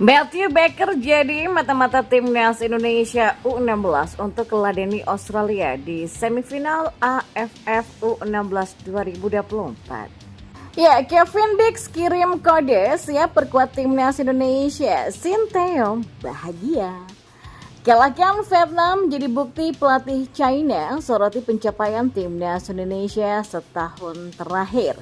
Matthew Baker jadi mata-mata timnas Indonesia U16 untuk meladeni Australia di semifinal AFF U16 2024. Ya, Kevin Dix kirim kode siap perkuat timnas Indonesia. Sinteyong bahagia. Kalahkan Vietnam jadi bukti pelatih China soroti pencapaian timnas Indonesia setahun terakhir.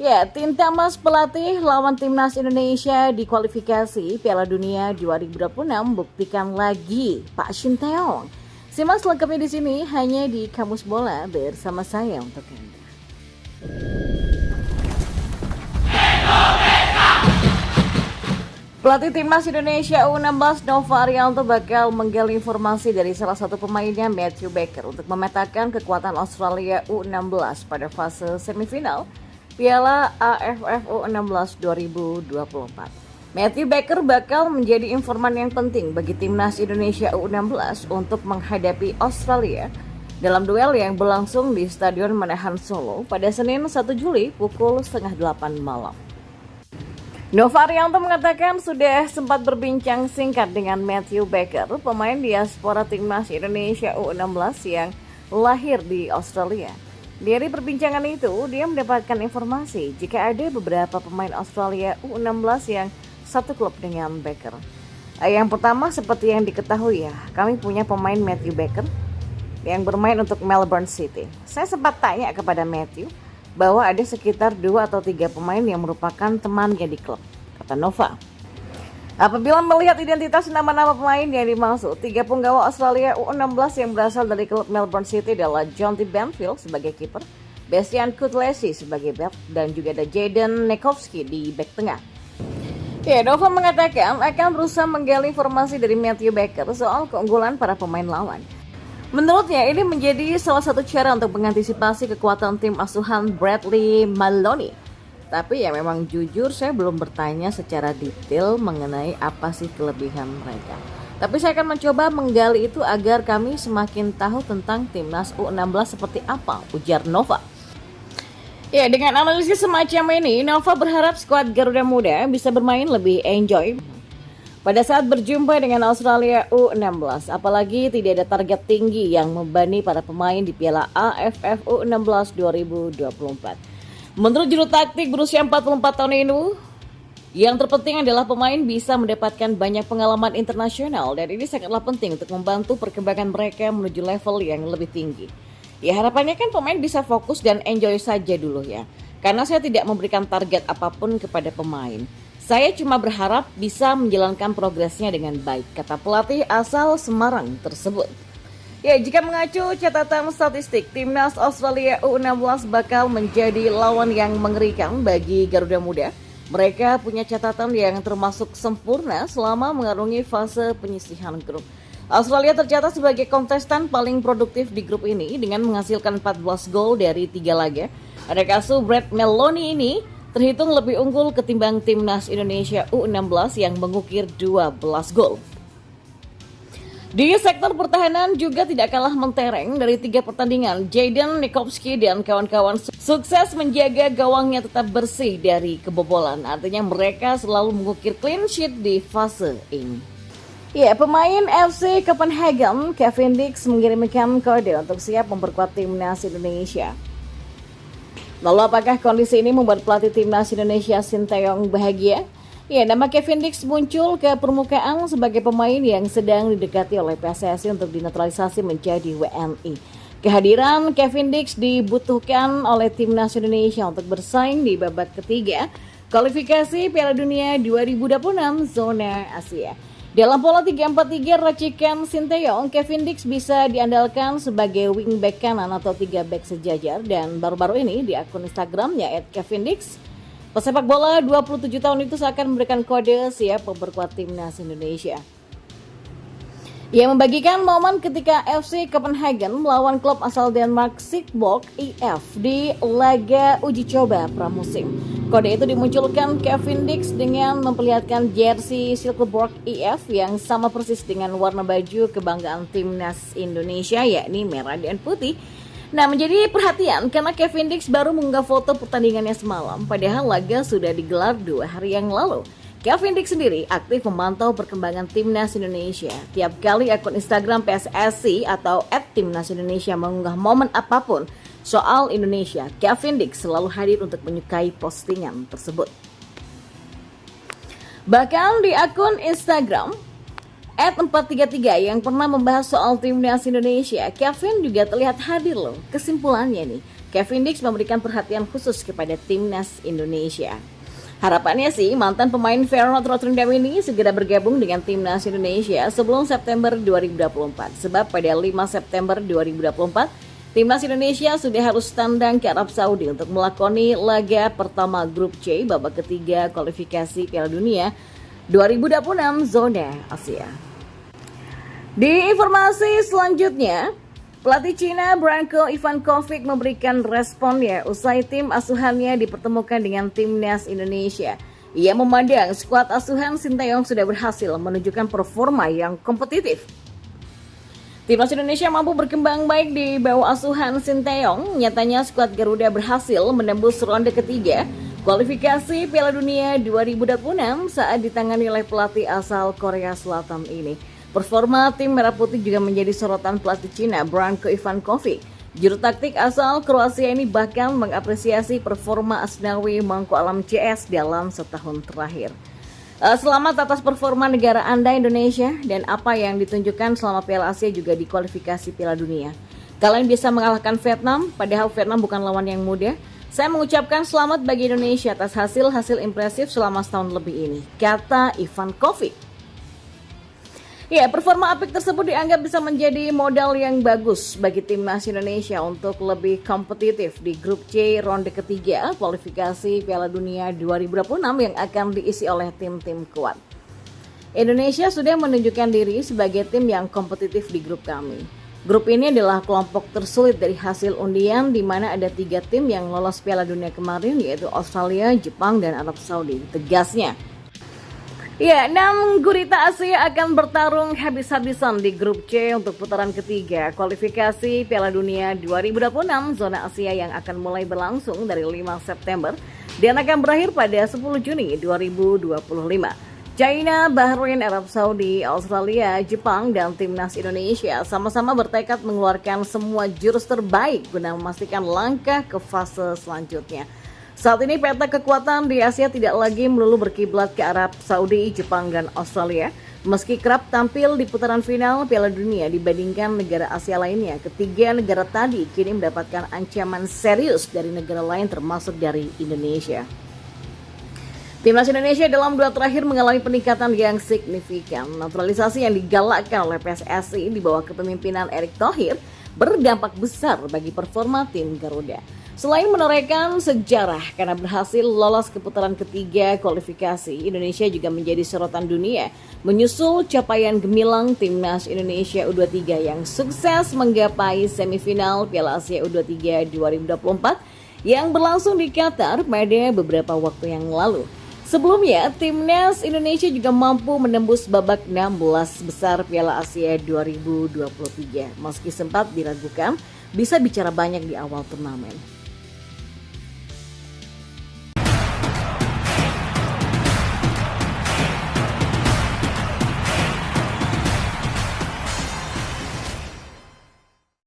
Ya, tinta emas pelatih lawan timnas Indonesia di kualifikasi Piala Dunia 2026 buktikan lagi Pak Sinteyong. Simak selengkapnya di sini hanya di Kamus Bola bersama saya untuk Anda. Pelatih timnas Indonesia U16 Nova Arianto bakal menggali informasi dari salah satu pemainnya Matthew Baker untuk memetakan kekuatan Australia U16 pada fase semifinal Piala AFF U16 2024. Matthew Baker bakal menjadi informan yang penting bagi timnas Indonesia U16 untuk menghadapi Australia dalam duel yang berlangsung di Stadion Manahan Solo pada Senin 1 Juli pukul 7:30 malam. Nova Arianto mengatakan sudah sempat berbincang singkat dengan Matthew Baker, pemain diaspora timnas Indonesia U16 yang lahir di Australia. Dari perbincangan itu, dia mendapatkan informasi jika ada beberapa pemain Australia U16 yang satu klub dengan Baker. Yang pertama, seperti yang diketahui ya, kami punya pemain Matthew Baker yang bermain untuk Melbourne City. Saya sempat tanya kepada Matthew bahwa ada sekitar 2 atau 3 pemain yang merupakan temannya di klub, kata Nova. Apabila melihat identitas nama-nama pemain yang dimaksud, 3 punggawa Australia U16 yang berasal dari klub Melbourne City adalah Jonty Benfield sebagai kiper, Bastian Kutlesi sebagai bek, dan juga ada Jaden Nekovsky di bek tengah. Ya, Nova mengatakan akan berusaha menggali informasi dari Matthew Baker soal keunggulan para pemain lawan. Menurutnya, ini menjadi salah satu cara untuk mengantisipasi kekuatan tim asuhan Bradley Maloney. Tapi ya memang jujur saya belum bertanya secara detail mengenai apa sih kelebihan mereka. Tapi saya akan mencoba menggali itu agar kami semakin tahu tentang timnas U16 seperti apa, ujar Nova. Ya, dengan analisis semacam ini, Nova berharap skuad Garuda Muda bisa bermain lebih enjoy pada saat berjumpa dengan Australia U16. Apalagi tidak ada target tinggi yang membebani para pemain di Piala AFF U16 2024. Menurut juru taktik berusia 44 tahun ini, yang terpenting adalah pemain bisa mendapatkan banyak pengalaman internasional dan ini sangatlah penting untuk membantu perkembangan mereka menuju level yang lebih tinggi. Ya, harapannya kan pemain bisa fokus dan enjoy saja dulu ya. Karena saya tidak memberikan target apapun kepada pemain. Saya cuma berharap bisa menjalankan progresnya dengan baik, kata pelatih asal Semarang tersebut. Ya, jika mengacu catatan statistik, timnas Australia U16 bakal menjadi lawan yang mengerikan bagi Garuda Muda. Mereka punya catatan yang termasuk sempurna selama mengarungi fase penyisihan grup. Australia tercatat sebagai kontestan paling produktif di grup ini dengan menghasilkan 14 gol dari 3 laga. Ada kasus Brad Maloney ini terhitung lebih unggul ketimbang timnas Indonesia U16 yang mengukir 12 gol. Di sektor pertahanan juga tidak kalah mentereng dari 3 pertandingan. Jaden Nekovsky dan kawan-kawan sukses menjaga gawangnya tetap bersih dari kebobolan. Artinya mereka selalu mengukir clean sheet di fase ini. Ya, pemain FC Copenhagen Kevin Dix mengirimkan kode untuk siap memperkuat timnas Indonesia. Lalu apakah kondisi ini membuat pelatih timnas Indonesia Sinteyong bahagia? Ya, nama Kevin Dix muncul ke permukaan sebagai pemain yang sedang didekati oleh PSSI untuk dinaturalisasi menjadi WNI. Kehadiran Kevin Dix dibutuhkan oleh timnas Indonesia untuk bersaing di babak ketiga kualifikasi Piala Dunia 2026 zona Asia. Dalam pola 3-4-3 racikan Sinteyong, Kevin Dix bisa diandalkan sebagai wingback kanan atau 3 back sejajar dan baru-baru ini di akun Instagramnya @KevinDix, pesepak bola 27 tahun itu seakan memberikan kode siap memperkuat timnas Indonesia. Ia membagikan momen ketika FC Copenhagen melawan klub asal Denmark Silkeborg IF di laga uji coba pramusim. Kode itu dimunculkan Kevin Dix dengan memperlihatkan jersey Silkeborg IF yang sama persis dengan warna baju kebanggaan timnas Indonesia, yakni merah dan putih. Nah, menjadi perhatian karena Kevin Dix baru mengunggah foto pertandingannya semalam, padahal laga sudah digelar 2 hari yang lalu. Kevin Dick sendiri aktif memantau perkembangan Timnas Indonesia. Tiap kali akun Instagram PSSI atau @timnasindonesia mengunggah momen apapun soal Indonesia, Kevin Dick selalu hadir untuk menyukai postingan tersebut. Bahkan di akun Instagram @433 yang pernah membahas soal Timnas Indonesia, Kevin juga terlihat hadir loh. Kesimpulannya nih, Kevin Dick memberikan perhatian khusus kepada Timnas Indonesia. Harapannya sih mantan pemain Feyenoord Rotterdam ini segera bergabung dengan Timnas Indonesia sebelum September 2024. Sebab pada 5 September 2024, Timnas Indonesia sudah harus tandang ke Arab Saudi untuk melakoni laga pertama Grup C babak ketiga kualifikasi Piala Dunia 2026 zona Asia. Di informasi selanjutnya, pelatih Cina Branko Ivankovic memberikan respon usai tim asuhannya dipertemukan dengan Timnas Indonesia. Ia memandang skuad asuhan Sinteyong sudah berhasil menunjukkan performa yang kompetitif. Timnas Indonesia mampu berkembang baik di bawah asuhan Sinteyong. Nyatanya skuad Garuda berhasil menembus ronde ketiga kualifikasi Piala Dunia 2026 saat ditangani oleh pelatih asal Korea Selatan ini. Performa tim Merah Putih juga menjadi sorotan pelatih Cina Branko Ivankovic. Juru taktik asal Kroasia ini bahkan mengapresiasi performa Asnawi Mangku Alam CS dalam setahun terakhir. Selamat atas performa negara Anda Indonesia dan apa yang ditunjukkan selama Piala Asia juga di kualifikasi Piala Dunia. Kalian bisa mengalahkan Vietnam, padahal Vietnam bukan lawan yang mudah. Saya mengucapkan selamat bagi Indonesia atas hasil impresif selama setahun lebih ini, kata Ivankovic. Ya, performa apik tersebut dianggap bisa menjadi modal yang bagus bagi Timnas Indonesia untuk lebih kompetitif di Grup C ronde ketiga kualifikasi Piala Dunia 2026 yang akan diisi oleh tim-tim kuat. Indonesia sudah menunjukkan diri sebagai tim yang kompetitif di grup kami. Grup ini adalah kelompok tersulit dari hasil undian di mana ada 3 tim yang lolos Piala Dunia kemarin yaitu Australia, Jepang, dan Arab Saudi. Tegasnya. Ya, 6 gurita Asia akan bertarung habis-habisan di Grup C untuk putaran ketiga kualifikasi Piala Dunia 2026 zona Asia yang akan mulai berlangsung dari 5 September dan akan berakhir pada 10 Juni 2025. China, Bahrain, Arab Saudi, Australia, Jepang, dan Timnas Indonesia sama-sama bertekad mengeluarkan semua jurus terbaik guna memastikan langkah ke fase selanjutnya. Saat ini peta kekuatan di Asia tidak lagi melulu berkiblat ke Arab Saudi, Jepang, dan Australia. Meski kerap tampil di putaran final Piala Dunia dibandingkan negara Asia lainnya, ketiga negara tadi kini mendapatkan ancaman serius dari negara lain termasuk dari Indonesia. Timnas Indonesia dalam 2 terakhir mengalami peningkatan yang signifikan. Naturalisasi yang digalakkan oleh PSSI di bawah kepemimpinan Erick Thohir berdampak besar bagi performa tim Garuda. Selain menorehkan sejarah karena berhasil lolos ke putaran ketiga kualifikasi, Indonesia juga menjadi sorotan dunia menyusul capaian gemilang Timnas Indonesia U23 yang sukses menggapai semifinal Piala Asia U23 2024 yang berlangsung di Qatar pada beberapa waktu yang lalu. Sebelumnya, Timnas Indonesia juga mampu menembus babak 16 besar Piala Asia 2023 meski sempat diragukan bisa bicara banyak di awal turnamen.